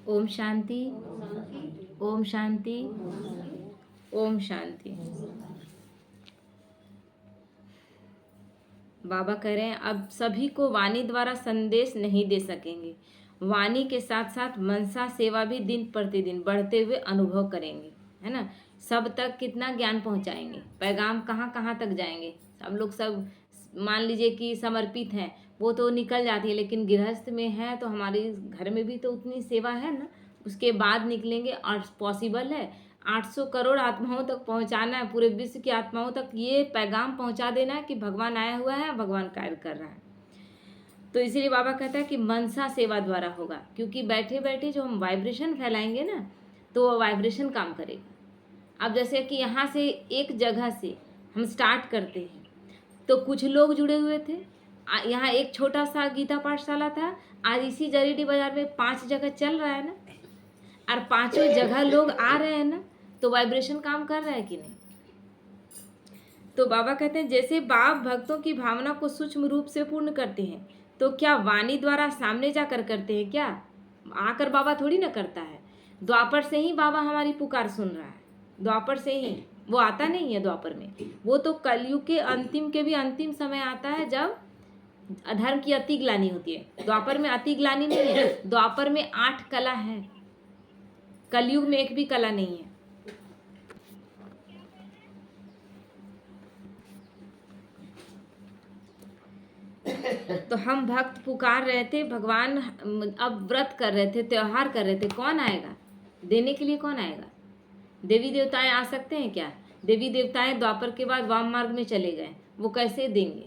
ओम शांति। ओम शांति। ओम शांति। बाबा कह रहे हैं अब सभी को वाणी द्वारा संदेश नहीं दे सकेंगे। वाणी के साथ साथ मनसा सेवा भी दिन प्रतिदिन बढ़ते हुए अनुभव करेंगे, है ना। सब तक कितना ज्ञान पहुंचाएंगे, पैगाम कहाँ कहाँ तक जाएंगे। हम लोग सब मान लीजिए कि समर्पित हैं, वो तो निकल जाती है, लेकिन गृहस्थ में है तो हमारे घर में भी तो उतनी सेवा है ना। उसके बाद निकलेंगे और पॉसिबल है 800 करोड़ आत्माओं तक पहुंचाना है, पूरे विश्व की आत्माओं तक ये पैगाम पहुंचा देना है कि भगवान आया हुआ है, भगवान कार्य कर रहा है। तो इसीलिए बाबा कहता है कि मनसा सेवा द्वारा होगा, क्योंकि बैठे बैठे जो हम वाइब्रेशन फैलाएंगे ना, तो वो वाइब्रेशन काम करेगा। अब जैसे कि यहाँ से एक जगह से हम स्टार्ट करते हैं तो कुछ लोग जुड़े हुए थे। यहाँ एक छोटा सा गीता पाठशाला था, आज इसी जरीडी बाजार में 5 जगह चल रहा है ना, और 5 जगह लोग आ रहे हैं ना, तो वाइब्रेशन काम कर रहा है कि नहीं। तो बाबा कहते हैं जैसे बाप भक्तों की भावना को सूक्ष्म रूप से पूर्ण करते हैं, तो क्या वाणी द्वारा सामने जाकर करते हैं क्या? आकर बाबा थोड़ी ना करता है। द्वापर से ही बाबा हमारी पुकार सुन रहा है, द्वापर से ही। वो आता नहीं है द्वापर में, वो तो कलयुग के भी अंतिम समय आता है, जब अधर्म की अति ग्लानि होती है। द्वापर में अति ग्लानि नहीं है, द्वापर में 8 कला है, कलयुग में एक भी कला नहीं है। तो हम भक्त पुकार रहे थे, भगवान अब व्रत कर रहे थे, त्योहार कर रहे थे। कौन आएगा देने के लिए? कौन आएगा? देवी देवताएं आ सकते हैं क्या? देवी देवताएं द्वापर के बाद वाम मार्ग में चले गए, वो कैसे देंगे?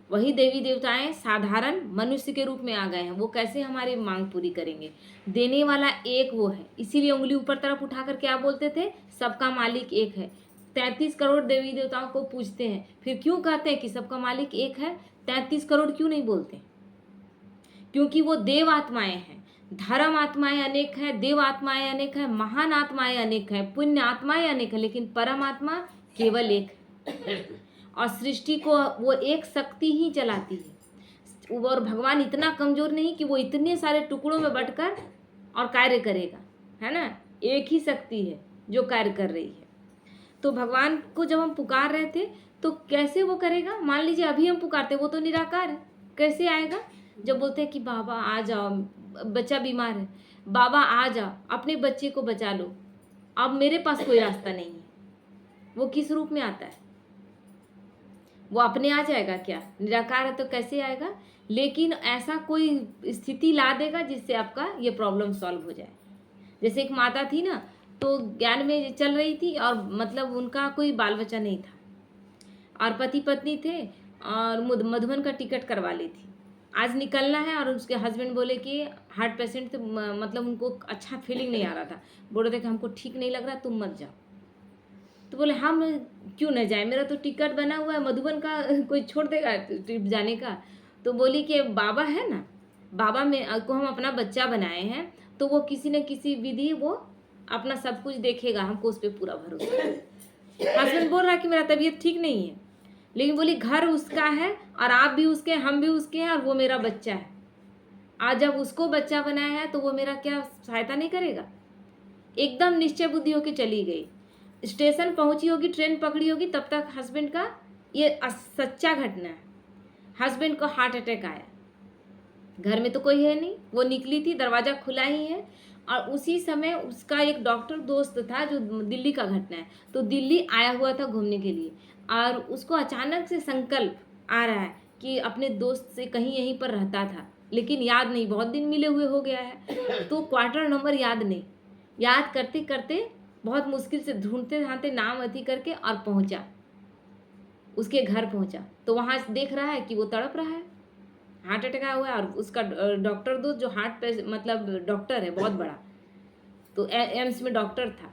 वही देवी देवताएं साधारण मनुष्य के रूप में आ गए हैं, वो कैसे हमारी मांग पूरी करेंगे? देने वाला एक वो है। इसीलिए उंगली ऊपर तरफ उठाकर क्या बोलते थे? सबका मालिक एक है। 33 करोड़ देवी देवताओं को पूजते हैं, फिर क्यों कहते हैं कि सबका मालिक एक है? 33 करोड़ क्यों नहीं बोलते? क्योंकि वो देव आत्माएं हैं। धर्म आत्माएं अनेक है, देव आत्माएं अनेक है, महान आत्माएं अनेक है, पुण्य आत्माएं अनेक है, लेकिन परम आत्मा केवल एक है। और सृष्टि को वो एक शक्ति ही चलाती है। और भगवान इतना कमजोर नहीं कि वो इतने सारे टुकड़ों में बंटकर और कार्य करेगा, है ना। एक ही शक्ति है जो कार्य कर रही है। तो भगवान को जब हम पुकार रहे थे तो कैसे वो करेगा? मान लीजिए अभी हम पुकारते, वो तो निराकार है, कैसे आएगा? जब बोलते हैं कि बाबा आ जाओ, बच्चा बीमार है, बाबा आ जाओ, अपने बच्चे को बचा लो, अब मेरे पास कोई रास्ता नहीं है, वो किस रूप में आता है? वो अपने आ जाएगा क्या? निराकार है तो कैसे आएगा? लेकिन ऐसा कोई स्थिति ला देगा जिससे आपका ये प्रॉब्लम सॉल्व हो जाए। जैसे एक माता थी ना, तो ज्ञान में चल रही थी और मतलब उनका कोई बाल बच्चा नहीं था, और पति पत्नी थे, और मधुबन का टिकट करवा ली थी, आज निकलना है। और उसके हस्बैंड बोले कि हार्ट पेशेंट थे, मतलब उनको अच्छा फीलिंग नहीं आ रहा था, बोल रहे थे कि हमको ठीक नहीं लग रहा, तुम मत जाओ। तो बोले हम क्यों न जाए, मेरा तो टिकट बना हुआ है मधुबन का, कोई छोड़ देगा ट्रिप जाने का? तो बोली कि बाबा है ना, बाबा में को हम अपना बच्चा बनाए हैं, तो वो किसी न किसी विधि वो अपना सब कुछ देखेगा, हमको उस पर पूरा भरोसा है। हस्बैंड बोल रहा है कि मेरा तबीयत ठीक नहीं है, लेकिन बोली घर उसका है और आप भी उसके, हम भी उसके हैं, और वो मेरा बच्चा है। आज जब उसको बच्चा बनाया है तो वो मेरा क्या सहायता नहीं करेगा? एकदम निश्चय बुद्धि होकर चली गई। स्टेशन पहुंची होगी, ट्रेन पकड़ी होगी, तब तक हस्बैंड का ये सच्चा घटना है, हस्बैंड को हार्ट अटैक आया। घर में तो कोई है नहीं, वो निकली थी, दरवाज़ा खुला ही है, और उसी समय उसका एक डॉक्टर दोस्त था, जो दिल्ली का घटना है, तो दिल्ली आया हुआ था घूमने के लिए, और उसको अचानक से संकल्प आ रहा है कि अपने दोस्त से कहीं यहीं पर रहता था, लेकिन याद नहीं, बहुत दिन मिले हुए हो गया है, तो क्वार्टर नंबर याद नहीं, याद करते करते बहुत मुश्किल से ढूंढते ढांढते नाम अति करके और पहुंचा, उसके घर पहुंचा, तो वहाँ देख रहा है कि वो तड़प रहा है, हार्ट अटैक आया हुआ है। और उसका डॉक्टर दोस्त जो हार्ट पे मतलब डॉक्टर है बहुत बड़ा, तो एम्स में डॉक्टर था,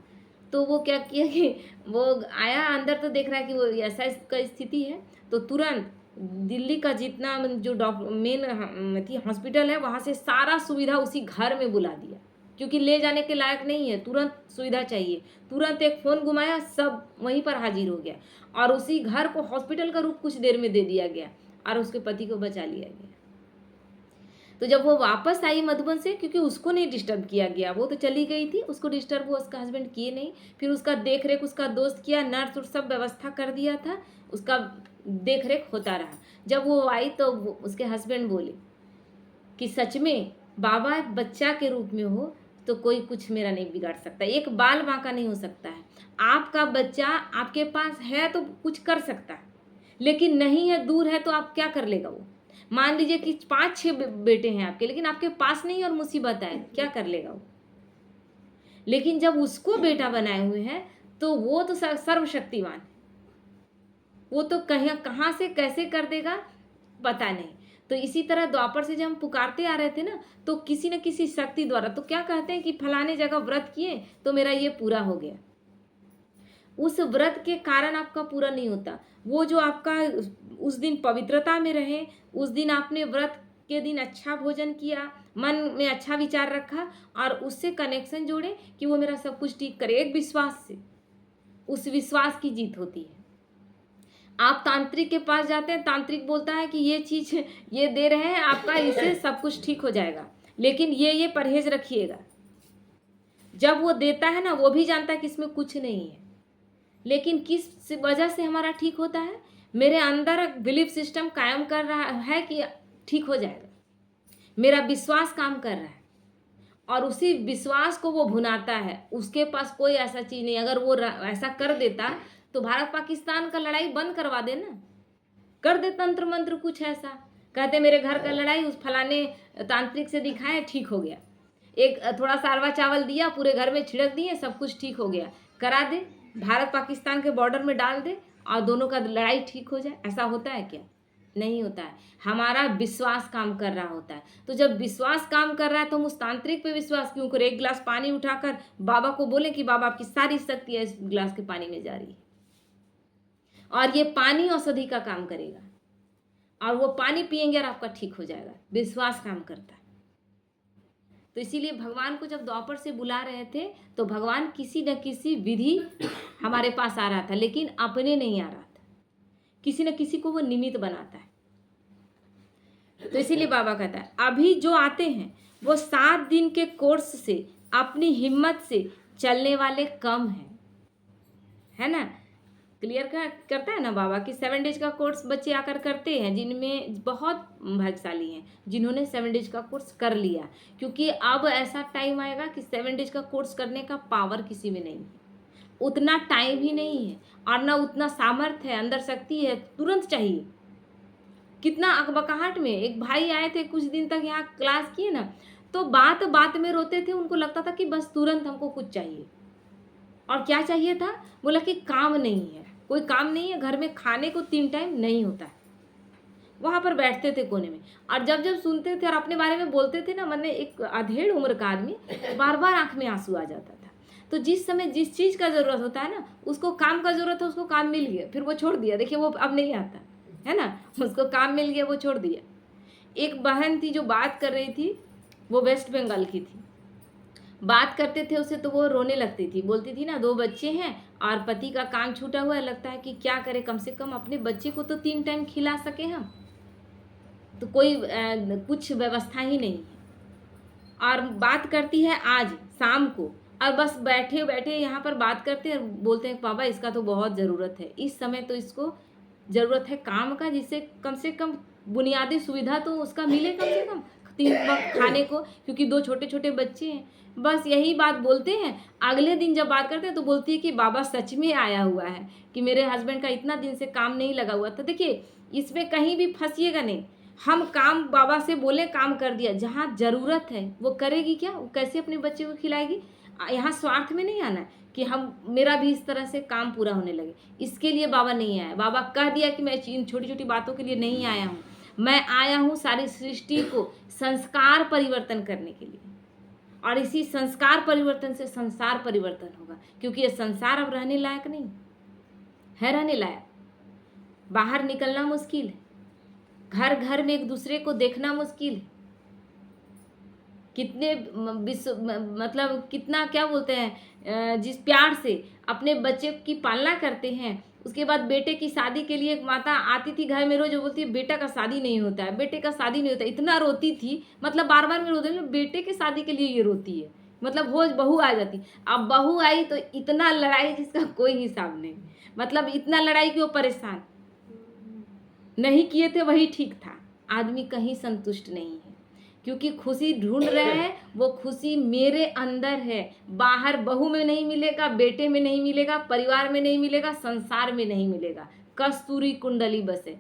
तो वो क्या किया कि वो आया अंदर, तो देख रहा है कि वो ऐसा इसका स्थिति है, तो तुरंत दिल्ली का जितना जो मेन थी हॉस्पिटल है, वहाँ से सारा सुविधा उसी घर में बुला दिया, क्योंकि ले जाने के लायक नहीं है, तुरंत सुविधा चाहिए। तुरंत एक फ़ोन घुमाया, सब वहीं पर हाजिर हो गया, और उसी घर को हॉस्पिटल का रूप कुछ देर में दे दिया गया, और उसके पति को बचा लिया गया। तो जब वो वापस आई मधुबन से, क्योंकि उसको नहीं डिस्टर्ब किया गया, वो तो चली गई थी, उसको डिस्टर्ब वो उसका हस्बैंड किए नहीं। फिर उसका देख रेख उसका दोस्त किया, नर्स और सब व्यवस्था कर दिया था, उसका देख रेख होता रहा। जब वो आई तो उसके हस्बैंड बोले कि सच में बाबा बच्चा के रूप में हो तो कोई कुछ मेरा नहीं बिगाड़ सकता, एक बाल बांका नहीं हो सकता है। आपका बच्चा आपके पास है तो कुछ कर सकता है, लेकिन नहीं है, दूर है, तो आप क्या कर लेगा वो। मान लीजिए कि 5-6 बेटे हैं आपके, लेकिन आपके पास नहीं और मुसीबत आए, क्या कर लेगा वो। लेकिन जब उसको बेटा बनाए हुए हैं तो वो तो सर्वशक्तिमान, वो तो कहाँ से कैसे कर देगा पता नहीं। तो इसी तरह द्वापर से जब हम पुकारते आ रहे थे ना, तो किसी न किसी शक्ति द्वारा, तो क्या कहते हैं कि फलाने जगह व्रत किए तो मेरा ये पूरा हो गया। उस व्रत के कारण आपका पूरा नहीं होता। वो जो आपका उस दिन पवित्रता में रहे, उस दिन आपने व्रत के दिन अच्छा भोजन किया, मन में अच्छा विचार रखा और उससे कनेक्शन जोड़े कि वो मेरा सब कुछ ठीक करे, एक विश्वास से, उस विश्वास की जीत होती है। आप तांत्रिक के पास जाते हैं, तांत्रिक बोलता है कि ये चीज ये दे रहे हैं आपका, इससे सब कुछ ठीक हो जाएगा, लेकिन ये परहेज रखिएगा। जब वो देता है ना, वो भी जानता है कि इसमें कुछ नहीं है, लेकिन किस वजह से हमारा ठीक होता है, मेरे अंदर बिलीफ सिस्टम कायम कर रहा है कि ठीक हो जाएगा, मेरा विश्वास काम कर रहा है, और उसी विश्वास को वो भुनाता है। उसके पास कोई ऐसा चीज नहीं, अगर वो ऐसा कर देता तो भारत पाकिस्तान का लड़ाई बंद करवा दे ना, कर दे तंत्र मंत्र कुछ ऐसा, कहते मेरे घर का लड़ाई उस फलाने तांत्रिक से दिखाए ठीक हो गया, एक थोड़ा सा अरवा चावल दिया, पूरे घर में छिड़क दिए, सब कुछ ठीक हो गया, करा दे, भारत पाकिस्तान के बॉर्डर में डाल दे और दोनों का लड़ाई ठीक हो जाए। ऐसा होता है क्या? नहीं होता है। हमारा विश्वास काम कर रहा होता है। तो जब विश्वास काम कर रहा है तो हम उस तांत्रिक पे विश्वास क्यों करें? एक गिलास पानी उठाकर बाबा को बोले कि बाबा आपकी सारी शक्ति है इस गिलास के पानी में जा रही है, और ये पानी औषधि का काम करेगा, और वो पानी पिएंगे और आपका ठीक हो जाएगा। विश्वास काम करता है। तो इसीलिए भगवान को जब द्वापर से बुला रहे थे तो भगवान किसी न किसी विधि हमारे पास आ रहा था, लेकिन अपने नहीं आ रहा था, किसी न किसी को वो निमित्त बनाता है। तो इसीलिए बाबा कहता है अभी जो आते हैं वो 7 दिन के कोर्स से अपनी हिम्मत से चलने वाले कम हैं, है ना। क्लियर करता है ना बाबा कि 7 डेज का कोर्स बच्चे आकर करते हैं, जिनमें बहुत भाग्यशाली हैं जिन्होंने 7 डेज का कोर्स कर लिया, क्योंकि अब ऐसा टाइम आएगा कि 7 डेज का कोर्स करने का पावर किसी में नहीं है, उतना टाइम ही नहीं है और ना उतना सामर्थ्य है, अंदर शक्ति है, तुरंत चाहिए। कितना अकबकाहट में एक भाई आए थे कुछ दिन तक यहाँ क्लास किए ना, तो बात बात में रोते थे, उनको लगता था कि बस तुरंत हमको कुछ चाहिए। और क्या चाहिए था? बोला कि काम नहीं है, कोई काम नहीं है, घर में खाने को 3 टाइम नहीं होता है। वहाँ पर बैठते थे कोने में, और जब जब सुनते थे और अपने बारे में बोलते थे ना, मैंने एक अधेड़ उम्र का आदमी, बार बार आंख में आंसू आ जाता था। तो जिस समय जिस चीज़ का ज़रूरत होता है ना, उसको काम का ज़रूरत है, उसको काम मिल गया, फिर वो छोड़ दिया। देखिए वो अब नहीं आता है ना, उसको काम मिल गया, वो छोड़ दिया। एक बहन थी जो बात कर रही थी, वो वेस्ट बंगाल की थी, बात करते थे उससे तो वो रोने लगती थी, बोलती थी ना 2 बच्चे हैं और पति का काम छूटा हुआ है, लगता है कि क्या करे, कम से कम अपने बच्चे को तो 3 टाइम खिला सके हम, तो कोई कुछ व्यवस्था ही नहीं है। और बात करती है आज शाम को, और बस बैठे बैठे यहाँ पर बात करते हैं, बोलते हैं बाबा इसका तो बहुत ज़रूरत है इस समय, तो इसको ज़रूरत है काम का, जिससे कम से कम बुनियादी सुविधा तो उसका मिले, कम से कम 3 वक्त खाने को, क्योंकि 2 छोटे छोटे बच्चे हैं। बस यही बात बोलते हैं। अगले दिन जब बात करते हैं तो बोलती है कि बाबा सच में आया हुआ है, कि मेरे हस्बैंड का इतना दिन से काम नहीं लगा हुआ था। देखिए इसमें कहीं भी फंसिएगा नहीं, हम काम बाबा से बोले काम कर दिया, जहाँ ज़रूरत है वो करेगी क्या, वो कैसे अपने बच्चे को खिलाएगी। यहाँ स्वार्थ में नहीं आना है कि हम मेरा भी इस तरह से काम पूरा होने लगे, इसके लिए बाबा नहीं आया। बाबा कह दिया कि मैं इन छोटी छोटी बातों के लिए नहीं आया हूँ, मैं आया हूँ सारी सृष्टि को संस्कार परिवर्तन करने के लिए, और इसी संस्कार परिवर्तन से संसार परिवर्तन होगा, क्योंकि ये संसार अब रहने लायक नहीं है, रहने लायक बाहर निकलना मुश्किल है, घर घर में एक दूसरे को देखना मुश्किल है, कितने मतलब कितना क्या बोलते हैं, जिस प्यार से अपने बच्चे की पालना करते हैं उसके बाद बेटे की शादी के लिए एक माता आती थी घर में रोज, जो बोलती है बेटा का शादी नहीं होता है, बेटे का शादी नहीं होता है। इतना रोती थी, मतलब बार बार मैं रोती, बेटे के शादी के लिए ये रोती है, मतलब हो बहू आ जाती। अब बहू आई तो इतना लड़ाई जिसका कोई हिसाब नहीं, मतलब इतना लड़ाई कि वो परेशान नहीं किए थे वही ठीक था। आदमी कहीं संतुष्ट नहीं है, क्योंकि खुशी ढूंढ रहे हैं, वो खुशी मेरे अंदर है। बाहर बहू में नहीं मिलेगा, बेटे में नहीं मिलेगा, परिवार में नहीं मिलेगा, संसार में नहीं मिलेगा। कस्तूरी कुंडली बसे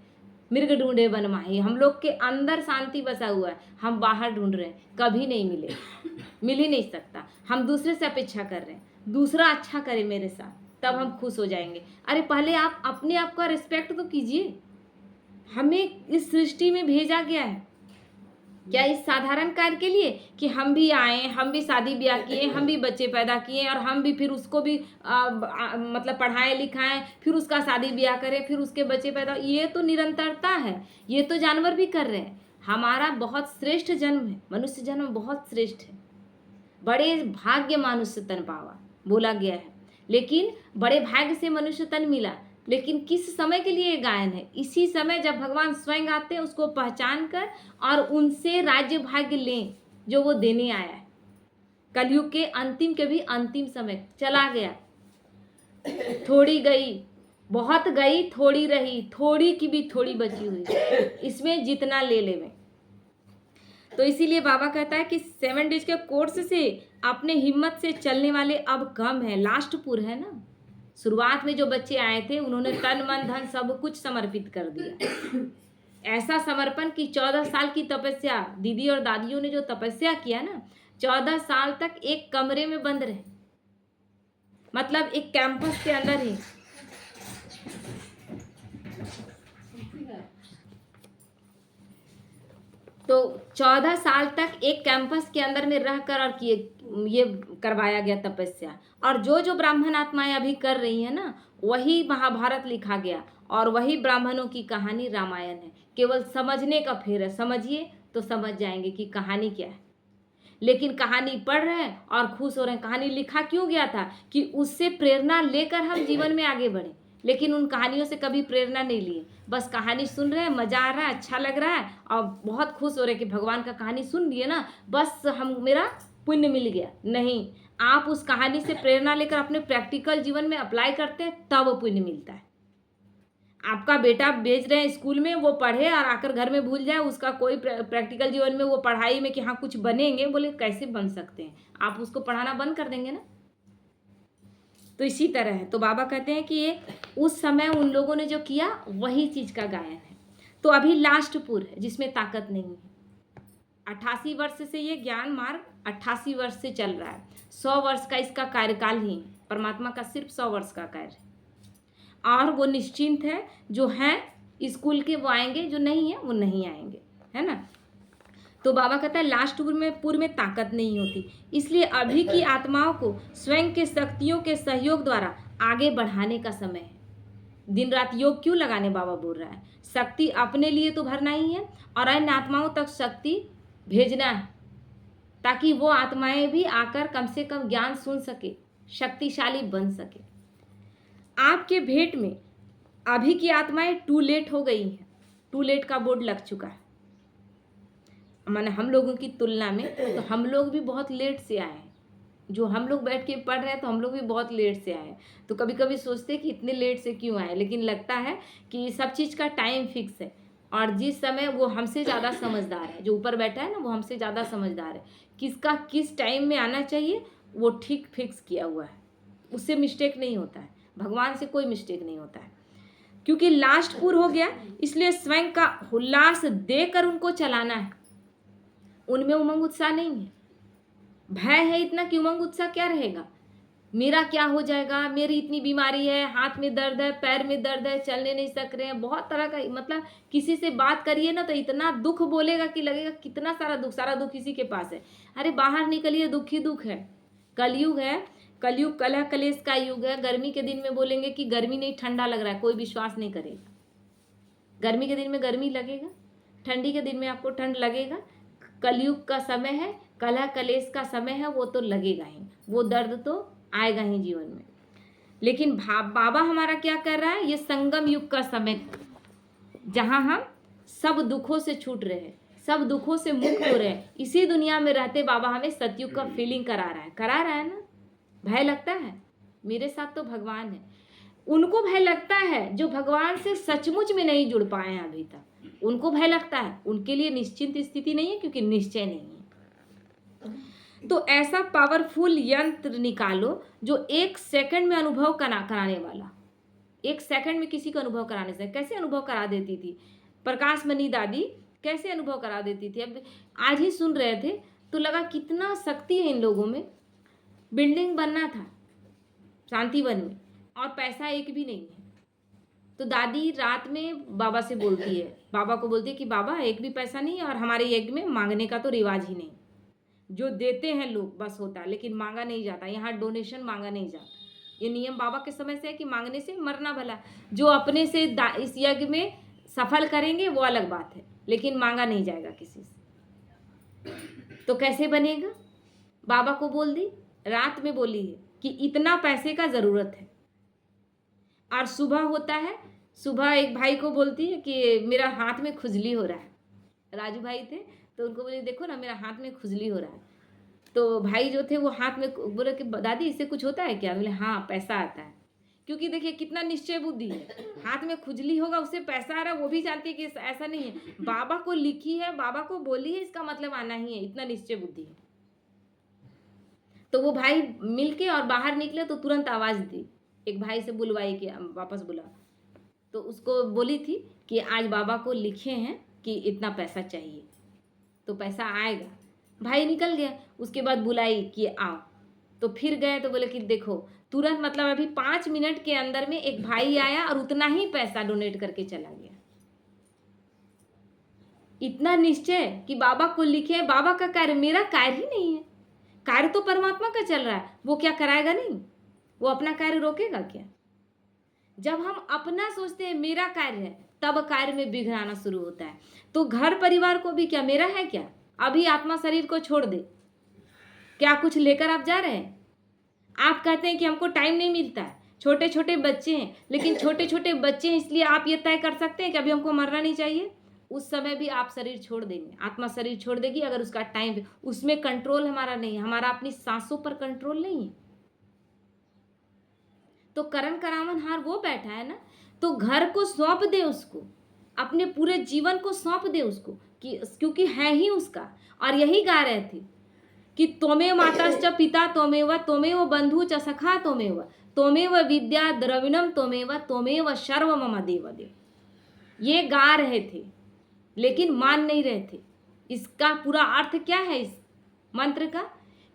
मृग ढूंढे वन माही। हम लोग के अंदर शांति बसा हुआ है, हम बाहर ढूंढ रहे हैं, कभी नहीं मिलेगा, मिल ही नहीं सकता। हम दूसरे से अपेक्षा कर रहे हैं, दूसरा अच्छा करे मेरे साथ, तब हम खुश हो जाएंगे। अरे पहले आप अपने आप का रिस्पेक्ट तो कीजिए। हमें इस सृष्टि में भेजा गया है क्या इस साधारण कार्य के लिए कि हम भी आए, हम भी शादी ब्याह किए, हम भी बच्चे पैदा किए, और हम भी फिर उसको भी मतलब पढ़ाएं लिखाएं, फिर उसका शादी ब्याह करें, फिर उसके बच्चे पैदा। ये तो निरंतरता है, ये तो जानवर भी कर रहे हैं। हमारा बहुत श्रेष्ठ जन्म है, मनुष्य जन्म बहुत श्रेष्ठ है। बड़े भाग्य मनुष्य तन पावा बोला गया है, लेकिन बड़े भाग्य से मनुष्य तन मिला, लेकिन किस समय के लिए गायन है? इसी समय जब भगवान स्वयं आते हैं, उसको पहचान कर और उनसे राज्य भाग्य लें जो वो देने आया है। कलयुग के अंतिम के भी अंतिम समय चला गया, थोड़ी गई, बहुत गई, थोड़ी रही, थोड़ी की भी थोड़ी बची हुई, इसमें जितना ले लेवे। तो इसीलिए बाबा कहता है कि 7 डेज के कोर्स से अपने हिम्मत से चलने वाले अब कम है। लास्ट पुर है ना। शुरुआत में जो बच्चे आए थे उन्होंने तन मन धन सब कुछ समर्पित कर दिया। ऐसा समर्पण कि 14 साल की तपस्या, दीदी और दादियों ने जो तपस्या किया ना, 14 साल तक एक कमरे में बंद रहे, मतलब एक कैंपस के अंदर ही। तो 14 साल तक एक कैंपस के अंदर में रहकर और ये करवाया गया तपस्या। और जो ब्राह्मण आत्माएं अभी कर रही हैं ना, वही महाभारत लिखा गया और वही ब्राह्मणों की कहानी रामायण है। केवल समझने का फेर है, समझिए तो समझ जाएंगे कि कहानी क्या है। लेकिन कहानी पढ़ रहे हैं और खुश हो रहे हैं। कहानी लिखा क्यों गया था? कि उससे प्रेरणा लेकर हम जीवन में आगे बढ़े। लेकिन उन कहानियों से कभी प्रेरणा नहीं लिए, बस कहानी सुन रहे हैं, मजा आ रहा है, अच्छा लग रहा है और बहुत खुश हो रहे हैं कि भगवान का कहानी सुन लिए ना, बस हम मेरा पुण्य मिल गया। नहीं, आप उस कहानी से प्रेरणा लेकर अपने प्रैक्टिकल जीवन में अप्लाई करते हैं, तब वो पुण्य मिलता है। आपका बेटा भेज रहे हैं स्कूल में, वो पढ़े और आकर घर में भूल जाए, उसका कोई प्रैक्टिकल जीवन में वो पढ़ाई में कि हाँ कुछ बनेंगे, बोले कैसे बन सकते हैं? आप उसको पढ़ाना बंद कर देंगे ना। तो इसी तरह है। तो बाबा कहते हैं कि ये उस समय उन लोगों ने जो किया वही चीज का गायन है। तो अभी लास्ट पुर है जिसमें ताकत नहीं है। 88 वर्ष से ये ज्ञान मार्ग 88 वर्ष से चल रहा है। 100 वर्ष का इसका कार्यकाल ही है। परमात्मा का सिर्फ 100 वर्ष का कार्य है। और वो निश्चिंत है, जो हैं स्कूल के वो आएंगे, जो नहीं है वो नहीं आएंगे, है ना। तो बाबा कहता है लास्ट पुर में ताकत नहीं होती, इसलिए अभी की आत्माओं को स्वयं के शक्तियों के सहयोग द्वारा आगे बढ़ाने का समय है। दिन रात योग क्यों लगाने बाबा बोल रहा है? शक्ति अपने लिए तो भरना ही है और अन्य आत्माओं तक शक्ति भेजना है, ताकि वो आत्माएं भी आकर कम से कम ज्ञान सुन सके, शक्तिशाली बन सके। आपके भेंट में अभी की आत्माएं टू लेट हो गई हैं। टू लेट का बोर्ड लग चुका है, माने हम लोगों की तुलना में। तो हम लोग भी बहुत लेट से आए हैं। जो हम लोग बैठ के पढ़ रहे हैं तो हम लोग भी बहुत लेट से आए। तो कभी कभी सोचते हैं कि इतने लेट से क्यों आए, लेकिन लगता है कि सब चीज़ का टाइम फिक्स है। और जिस समय वो हमसे ज़्यादा समझदार है, जो ऊपर बैठा है ना, वो हमसे ज़्यादा समझदार है। किसका किस टाइम में आना चाहिए वो ठीक फिक्स किया हुआ है, उससे मिस्टेक नहीं होता है। भगवान से कोई मिस्टेक नहीं होता है। क्योंकि लास्ट पुर हो गया, इसलिए स्वयं का उल्लास देकर उनको चलाना है। उनमें उमंग उत्साह नहीं है, भय है इतना कि उमंग उत्साह क्या रहेगा? मेरा क्या हो जाएगा, मेरी इतनी बीमारी है, हाथ में दर्द है, पैर में दर्द है, चलने नहीं सक रहे हैं, बहुत तरह का। मतलब किसी से बात करिए ना तो इतना दुख बोलेगा कि लगेगा कितना सारा दुख इसी के पास है। अरे बाहर निकलिए, दुख ही दुख है। कलयुग है, कलयुग कलह कलेश का युग है। गर्मी के दिन में बोलेंगे कि गर्मी नहीं, ठंडा लग रहा है, कोई विश्वास नहीं करेगा। गर्मी के दिन में गर्मी लगेगा, ठंडी के दिन में आपको ठंड लगेगा। कलयुग का समय है, कलह कलेश का समय है, वो तो लगेगा ही, वो दर्द तो आएगा ही जीवन में। लेकिन बाबा हमारा क्या कर रहा है, ये संगम युग का समय जहाँ हम सब दुखों से छूट रहे हैं, सब दुखों से मुक्त हो रहे हैं, इसी दुनिया में रहते बाबा हमें सतयुग का फीलिंग करा रहा है ना। भय लगता है, मेरे साथ तो भगवान है। उनको भय लगता है जो भगवान से सचमुच में नहीं जुड़ पाए हैं अभी तक, उनको भय लगता है। उनके लिए निश्चिंत स्थिति नहीं है, क्योंकि निश्चय नहीं है। तो ऐसा पावरफुल यंत्र निकालो जो 1 सेकंड में अनुभव कराने वाला, 1 सेकंड में किसी को अनुभव कराने से। कैसे अनुभव करा देती थी प्रकाश मणि दादी, कैसे अनुभव करा देती थी। अब आज ही सुन रहे थे तो लगा कितना शक्ति है इन लोगों में। बिल्डिंग बनना था शांतिवन में और पैसा एक भी नहीं है, तो दादी रात में बाबा से बोलती है, बाबा को बोलती है कि बाबा एक भी पैसा नहीं है और हमारे यज्ञ में मांगने का तो रिवाज ही नहीं। जो देते हैं लोग बस होता है, लेकिन मांगा नहीं जाता। यहाँ डोनेशन मांगा नहीं जाता। ये नियम बाबा के समय से है कि मांगने से मरना भला। जो अपने से इस यज्ञ में सफल करेंगे वो अलग बात है, लेकिन मांगा नहीं जाएगा किसी से। तो कैसे बनेगा? बाबा को बोल दी, रात में बोली है कि इतना पैसे का ज़रूरत है। और सुबह होता है, सुबह एक भाई को बोलती है कि मेरा हाथ में खुजली हो रहा है। राजू भाई थे तो उनको बोले देखो ना मेरा हाथ में खुजली हो रहा है। तो भाई जो थे वो हाथ में बोले कि दादी इससे कुछ होता है क्या? बोले हाँ पैसा आता है। क्योंकि देखिए कितना निश्चय बुद्धि है, हाथ में खुजली होगा उससे पैसा आ रहा है, वो भी जानती है कि ऐसा नहीं है। बाबा को लिखी है, बाबा को बोली है, इसका मतलब आना ही है, इतना निश्चय बुद्धि है। तो वो भाई मिलके और बाहर निकले तो तुरंत आवाज़ दी, एक भाई से बुलवाई के वापस बुला। तो उसको बोली थी कि आज बाबा को लिखे हैं कि इतना पैसा चाहिए, तो पैसा आएगा। भाई निकल गया, उसके बाद बुलाई कि आओ। तो फिर गए तो बोले कि देखो तुरंत, मतलब अभी 5 मिनट के अंदर में एक भाई आया और उतना ही पैसा डोनेट करके चला गया। इतना निश्चय कि बाबा को लिखे, बाबा का कार्य, मेरा कार्य ही नहीं है। कार्य तो परमात्मा का चल रहा है, वो क्या कराएगा नहीं? वो अपना कार्य रोकेगा क्या? जब हम अपना सोचते हैं मेरा कार्य है, तब कार्य में विघ्न आना शुरू होता है। तो घर परिवार को भी क्या मेरा है क्या? अभी आत्मा शरीर को छोड़ दे, क्या कुछ लेकर आप जा रहे हैं? आप कहते हैं कि हमको टाइम नहीं मिलता है, छोटे छोटे बच्चे हैं, लेकिन छोटे छोटे बच्चे हैं इसलिए आप ये तय कर सकते हैं कि अभी हमको मरना नहीं चाहिए। उस समय भी आप शरीर छोड़ देंगे, आत्मा शरीर छोड़ देगी अगर उसका टाइम, उसमें कंट्रोल हमारा नहीं है, हमारा अपनी सांसों पर कंट्रोल नहीं है। तो करण करावन हार वो बैठा है ना, तो घर को सौंप दे उसको, अपने पूरे जीवन को सौंप दे उसको, कि क्योंकि है ही उसका। और यही गा रहे थे कि त्वमेव माताश्च पिता त्वमेव बंधु च सखा त्वमेव विद्या द्रविणम त्वमेव सर्व मम देव देव। ये गा रहे थे लेकिन मान नहीं रहे थे। इसका पूरा अर्थ क्या है इस मंत्र का?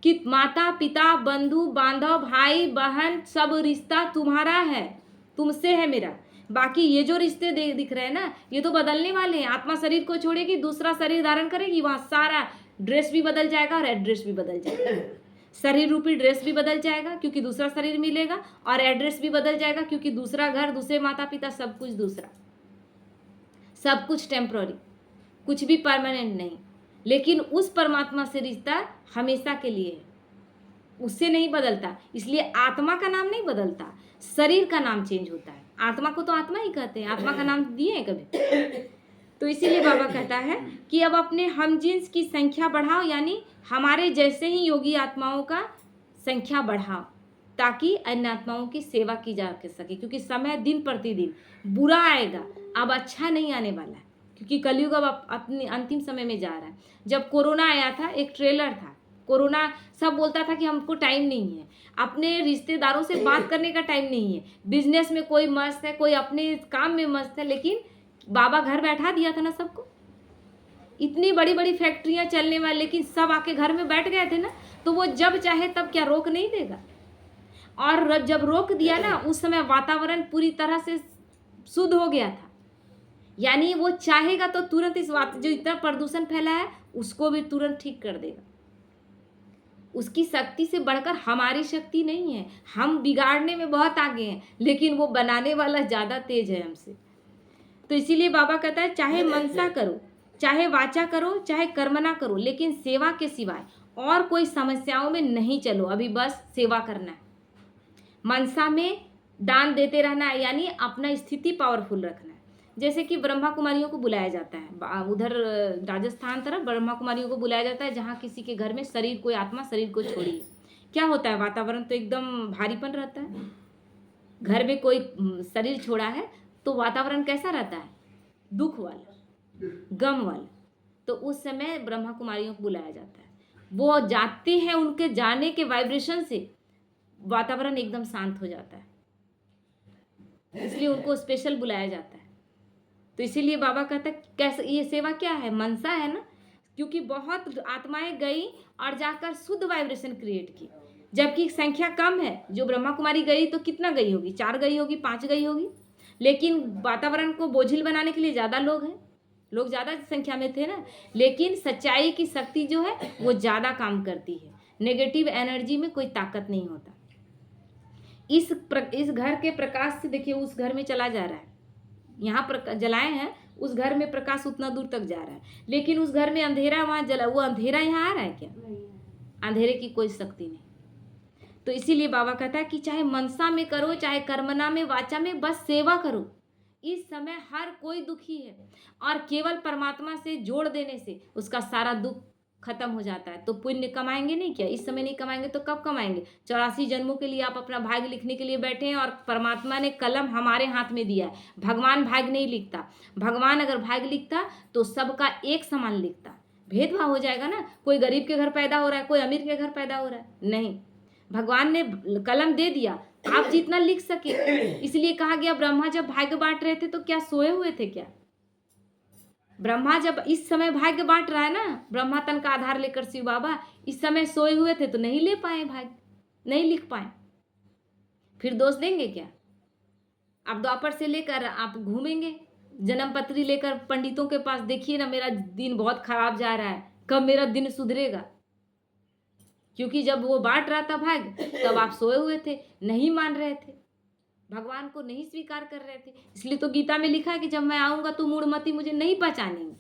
कि माता पिता बंधु बांधव भाई बहन सब रिश्ता तुम्हारा है, तुमसे है मेरा। बाकी ये जो रिश्ते दिख रहे हैं ना, ये तो बदलने वाले हैं। आत्मा शरीर को छोड़ेगी, दूसरा शरीर धारण करेगी, वहाँ सारा ड्रेस भी बदल जाएगा और एड्रेस भी बदल जाएगा। शरीर रूपी ड्रेस भी बदल जाएगा क्योंकि दूसरा शरीर मिलेगा, और एड्रेस भी बदल जाएगा क्योंकि दूसरा घर, दूसरे माता पिता, सब कुछ दूसरा। सब कुछ टेम्पररी, कुछ भी परमानेंट नहीं। लेकिन उस परमात्मा से रिश्ता हमेशा के लिए है, उससे नहीं बदलता। इसलिए आत्मा का नाम नहीं बदलता, शरीर का नाम चेंज होता है। आत्मा को तो आत्मा ही कहते हैं, आत्मा का नाम दिए हैं कभी? तो इसीलिए बाबा कहता है कि अब अपने हमजिन्स की संख्या बढ़ाओ, यानी हमारे जैसे ही योगी आत्माओं का संख्या बढ़ाओ, ताकि अन्य आत्माओं की सेवा की जा सके। क्योंकि समय दिन प्रतिदिन बुरा आएगा, अब अच्छा नहीं आने वाला है, क्योंकि कलयुग अब अपने अंतिम समय में जा रहा है। जब कोरोना आया था, एक ट्रेलर था, कोरोना सब बोलता था कि हमको टाइम नहीं है, अपने रिश्तेदारों से बात करने का टाइम नहीं है, बिजनेस में कोई मस्त है, कोई अपने काम में मस्त है। लेकिन बाबा घर बैठा दिया था ना सबको। इतनी बड़ी बड़ी फैक्ट्रियां चलने वाली, लेकिन सब आके घर में बैठ गए थे ना, तो वो जब चाहे तब क्या रोक नहीं देगा। और जब रोक दिया ना, उस समय वातावरण पूरी तरह से शुद्ध हो गया था। यानी वो चाहेगा तो तुरंत इस जो इतना प्रदूषण फैला है उसको भी तुरंत ठीक कर देगा। उसकी शक्ति से बढ़कर हमारी शक्ति नहीं है। हम बिगाड़ने में बहुत आगे हैं, लेकिन वो बनाने वाला ज़्यादा तेज है हमसे। तो इसीलिए बाबा कहता है चाहे मनसा करो, चाहे वाचा करो, चाहे कर्मना करो, लेकिन सेवा के सिवाय और कोई समस्याओं में नहीं चलो। अभी बस सेवा करना है। मनसा में दान देते रहना है, यानी अपना स्थिति पावरफुल रखना है। जैसे कि ब्रह्मा कुमारियों को बुलाया जाता है, उधर राजस्थान तरफ ब्रह्मा कुमारियों को बुलाया जाता है, जहाँ किसी के घर में शरीर, कोई आत्मा शरीर को छोड़ी है। क्या होता है, वातावरण तो एकदम भारीपन रहता है। घर में कोई शरीर छोड़ा है तो वातावरण कैसा रहता है, दुख वाला, गम वाला। तो उस समय ब्रह्मा कुमारियों को बुलाया जाता है, वो जाते हैं, उनके जाने के वाइब्रेशन से वातावरण एकदम शांत हो जाता है, इसलिए उनको स्पेशल बुलाया जाता है। तो इसीलिए बाबा कहता है कैसे, ये सेवा क्या है, मनसा है ना, क्योंकि बहुत आत्माएं गई और जाकर शुद्ध वाइब्रेशन क्रिएट की, जबकि संख्या कम है। जो ब्रह्मा कुमारी गई तो कितना गई होगी, 4 गई होगी, 5 गई होगी, लेकिन वातावरण को बोझिल बनाने के लिए ज़्यादा लोग हैं, लोग ज़्यादा संख्या में थे ना। लेकिन सच्चाई की शक्ति जो है वो ज़्यादा काम करती है, नेगेटिव एनर्जी में कोई ताकत नहीं होता। इस घर के प्रकाश से देखिए उस घर में चला जा रहा है, यहाँ जलाए हैं, उस घर में प्रकाश उतना दूर तक जा रहा है, लेकिन उस घर में अंधेरा, वहाँ जला, वो अंधेरा यहाँ आ रहा है क्या, अंधेरे की कोई शक्ति नहीं। तो इसीलिए बाबा कहता है कि चाहे मनसा में करो, चाहे कर्मना में, वाचा में, बस सेवा करो। इस समय हर कोई दुखी है और केवल परमात्मा से जोड़ देने से उसका सारा दुख खत्म हो जाता है। तो पुण्य कमाएंगे नहीं क्या, इस समय नहीं कमाएंगे तो कब कमाएंगे। 84 जन्मों के लिए आप अपना भाग्य लिखने के लिए बैठे हैं और परमात्मा ने कलम हमारे हाथ में दिया है। भगवान भाग्य नहीं लिखता, भगवान अगर भाग्य लिखता तो सबका एक समान लिखता, भेदभाव हो जाएगा ना, कोई गरीब के घर पैदा हो रहा है, कोई अमीर के घर पैदा हो रहा है, नहीं, भगवान ने कलम दे दिया, आप जितना लिख सके। इसलिए कहा गया ब्रह्मा जब भाग्य बांट रहे थे तो क्या सोए हुए थे क्या, ब्रह्मा जब इस समय भाग्य बांट रहा है ना, ब्रह्मा तन का आधार लेकर शिव बाबा इस समय सोए हुए थे तो नहीं ले पाए भाग्य, नहीं लिख पाए, फिर दोष देंगे क्या। अब द्वापर से लेकर आप घूमेंगे जन्म पत्री लेकर पंडितों के पास, देखिए ना मेरा दिन बहुत खराब जा रहा है, कब मेरा दिन सुधरेगा, क्योंकि जब वो बांट रहा था भाग्य तब आप सोए हुए थे, नहीं मान रहे थे, भगवान को नहीं स्वीकार कर रहे थे। इसलिए तो गीता में लिखा है कि जब मैं आऊँगा तो मूढ़मती मुझे नहीं पहचानेंगे,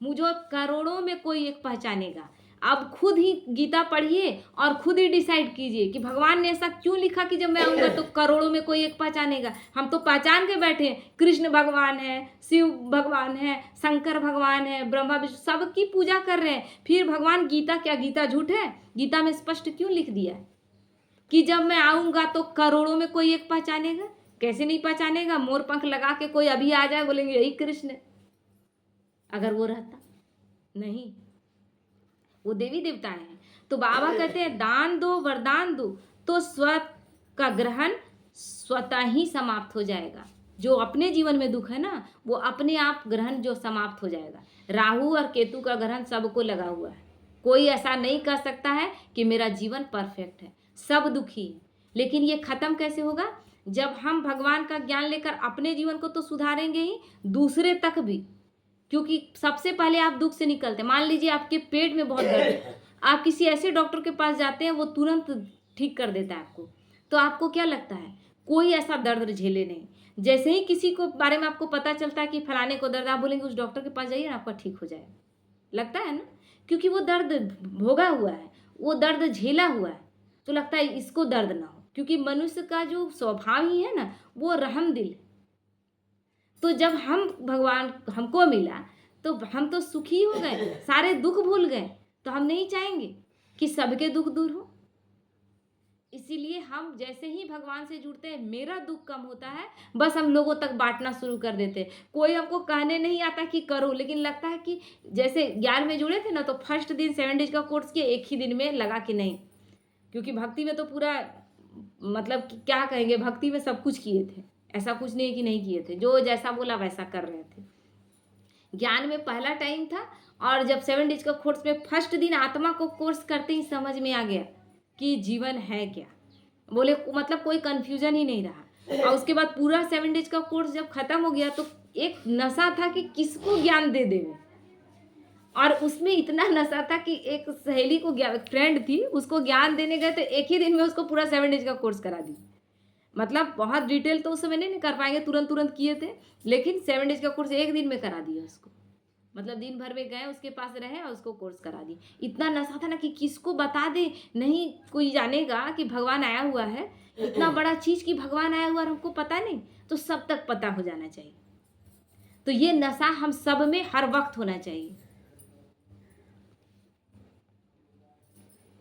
मुझे करोड़ों में कोई एक पहचानेगा। आप खुद ही गीता पढ़िए और खुद ही डिसाइड कीजिए कि भगवान ने ऐसा क्यों लिखा कि जब मैं आऊँगा तो करोड़ों में कोई एक पहचानेगा। हम तो पहचान के बैठे हैं, कृष्ण भगवान है, शिव भगवान है, शंकर भगवान है, ब्रह्मा विष्णु, सबकी पूजा कर रहे हैं, फिर भगवान गीता क्या, गीता झूठ है, गीता में स्पष्ट क्यों लिख दिया है कि जब मैं आऊँगा तो करोड़ों में कोई एक पहचानेगा। कैसे नहीं पहचानेगा, मोर पंख लगा के कोई अभी आ जाए, बोलेंगे यही कृष्ण है, अगर वो रहता नहीं, वो देवी देवता हैं। तो बाबा कहते हैं दान दो, वरदान दो तो स्व का ग्रहण स्वतः ही समाप्त हो जाएगा। जो अपने जीवन में दुख है ना वो अपने आप ग्रहण जो समाप्त हो जाएगा। राहु और केतु का ग्रहण सबको लगा हुआ है, कोई ऐसा नहीं कह सकता है कि मेरा जीवन परफेक्ट है, सब दुखी है। लेकिन ये खत्म कैसे होगा, जब हम भगवान का ज्ञान लेकर अपने जीवन को तो सुधारेंगे ही, दूसरे तक भी, क्योंकि सबसे पहले आप दुख से निकलते। मान लीजिए आपके पेट में बहुत दर्द है, आप किसी ऐसे डॉक्टर के पास जाते हैं, वो तुरंत ठीक कर देता है आपको, तो आपको क्या लगता है, कोई ऐसा दर्द झेले नहीं। जैसे ही किसी को बारे में आपको पता चलता है कि फलाने को दर्द, आप बोलेंगे उस डॉक्टर के पास जाइए ना, आपका ठीक हो जाएगा, लगता है ना, क्योंकि वो दर्द भोगा हुआ है, वो दर्द झेला हुआ है, तो लगता है इसको दर्द ना हो, क्योंकि मनुष्य का जो स्वभाव ही है ना वो रहम दिल। तो जब हम भगवान हमको मिला तो हम तो सुखी हो गए, सारे दुख भूल गए, तो हम नहीं चाहेंगे कि सबके दुख दूर हो। इसीलिए हम जैसे ही भगवान से जुड़ते हैं, मेरा दुख कम होता है, बस हम लोगों तक बांटना शुरू कर देते हैं। कोई हमको कहने नहीं आता कि करो, लेकिन लगता है कि जैसे 11 में जुड़े थे ना, तो फर्स्ट दिन 7 डेज का कोर्स किया, एक ही दिन में लगा कि नहीं, क्योंकि भक्ति में तो पूरा मतलब क्या कहेंगे, भक्ति में सब कुछ किए थे, ऐसा कुछ नहीं कि नहीं किए थे, जो जैसा बोला वैसा कर रहे थे। ज्ञान में पहला टाइम था, और जब 7 डेज का कोर्स में फर्स्ट दिन आत्मा को कोर्स करते ही समझ में आ गया कि जीवन है क्या, बोले मतलब कोई कन्फ्यूजन ही नहीं रहा। और उसके बाद पूरा 7 डेज का कोर्स जब खत्म हो गया तो एक नशा था कि किसको ज्ञान दे देवे, और उसमें इतना नशा था कि एक सहेली को, फ्रेंड थी, उसको ज्ञान देने गए तो एक ही दिन में उसको पूरा 7 डेज का कोर्स करा दी। मतलब बहुत डिटेल तो उस समय नहीं कर पाएंगे, तुरंत किए थे, लेकिन 7 डेज का कोर्स एक दिन में करा दिया उसको। मतलब दिन भर में गए उसके पास रहे और उसको कोर्स करा दी। इतना नशा था ना कि किसको बता दे, नहीं कोई जानेगा कि भगवान आया हुआ है। इतना बड़ा चीज कि भगवान आया हुआ और हमको पता नहीं, तो सब तक पता हो जाना चाहिए। तो ये नशा हम सब में हर वक्त होना चाहिए।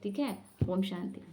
ठीक है। ओम शांति।